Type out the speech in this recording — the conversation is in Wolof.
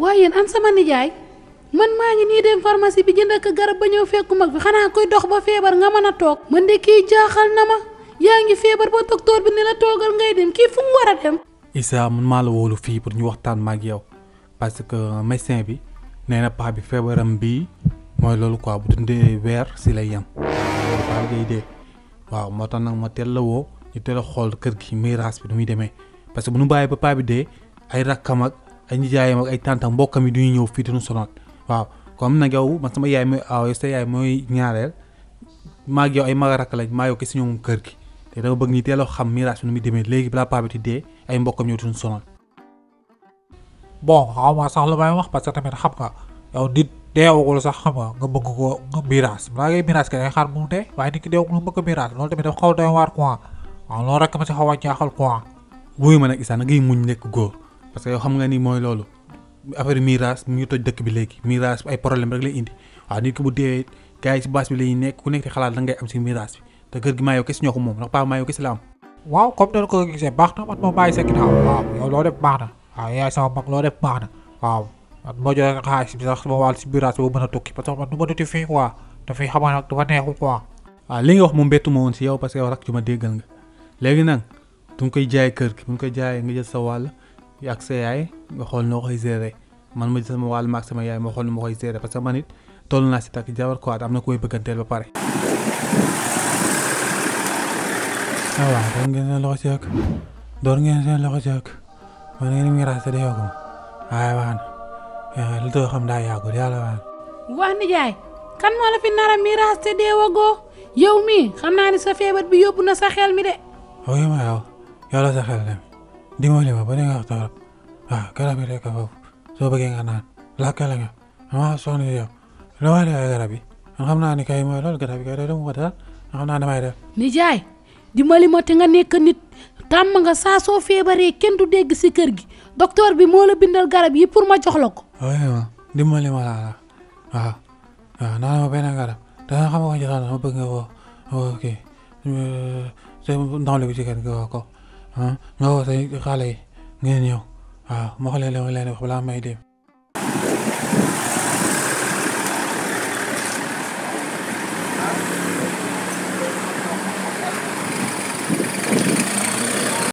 waaye yéen an sama nijaay man maa ngi nii dem pharmacie bi jënd ak garab ba ñëw fekku mag bi xanaa koy dox ba feebar nga mën a toog man de kii jaaxal na ma yaa ngi feebar ba docteur bi ne la toogal ngay dem kii fu mu war a dem. Issa man maa la wóolu fii pour ñu waxtaan ma ak yow parce que médecin bi nee na paa bi feebaram bii mooy loolu quoi bu dundee weer si lay yem loolu paa bi day dee waaw moo tax nag ma teel la woo ñu teel a xool kër gi miraas bi nu muy demee parce que bu nu bàyyi ba paa bi dee ay rakkam ak ay nijaayam ak ay tantam mbokkam yi du ñu ñëw fii di nu sonal waaw comme nag yow man sama yaay mooy aaw sa yaay mooy ñaareel maa ak yow ay mag rakk lañ maa yow kese ñoom kër gi te dama bëgg ñi teel a xam miraas bi nu muy demee léegi balaa paa bi di dee ay mbokkam ñëw di nu sonal. bon xaw ma sax lu may wax parce que tamit xam nga yow nit deewagul sax xam nga bëgg ko nga miraas balaa ngay miraas kay xaar mu dee waaye nit ki deewagul nga bëgg a miraas loolu tamit dafa xaw a doy waar quoi waaw loolu rek ma si xaw a jaaxal quoi. wuyu ma nag Issa na ngay muñ nekk góor parce que yow xam nga ni mooy loolu affaire miraas mu ngi toj dëkk bi léegi miraas ay problème rek lay indi waaw nit ki bu dee gars yi si base bi lay nekk ku nekk di xalaat la ngay am si miraas bi te kër gi maa yow kese ñoo ko moom ndax paa maa yow kese la am. waaw comme dañ ko gisee baax na man moo bàyyi sa ginnaaw waaw yow loo def baax na waaw yaay sama mag loo def baax na waaw man moo joxe xaalis bi sax sama wàll si miraas bi ba mën a tukki parce que man du ma tuuti fii quoi dafay xam nag dafa neexu quoi. waaw li nga wax moom bettu ma woon si yow parce que yow rek ju ma déggal nga léegi nag du nga koy jaay kër gi bu nga koy jaayee nga jël sa wàll ak sa yaay nga xool noo koy gérer man ma jël sama wàll ma ak sama yaay ma xool ma koy gérer parce que man it toll naa si takk jabar quoi am na koy bëgganteel ba pare. waaw door ngeen seen loxo ci ak door ngeen seen loxo ci ak man ngeen miraas te defoo ko waaye wax na li too xam daa yàggul yàlla wax na. waa nijaay kan moo la fi nar a miraas te deewagoo yow mii xam naa ni sa feebar bi yóbbu na sa xel mi de. oui ma yow la sa xel dem dimbali ma ba ne nga wax torop waaw garab yi rek a foofu soo bëggee nga naan lakkale nga ama soxna yow la wax ay garab yi man xam naa ni kay mooy loolu garab yi kay dama ko dara xam naa damay def. nijaay dimbali ma te nga nekk nit tàmm nga saa soo feebaree kenn du dégg si kër gi docteur bi moo la bindal garab yi pour ma jox la ko. oui ma dimbali ma laa waaw naan ma benn garab te xam nga ko joxoon ma bëgg nga woo kii ndawle bi ci kër gi woo ko nga woo say xale yi ngeen ñëw waaw ma xoolee leen wax balaa may dem.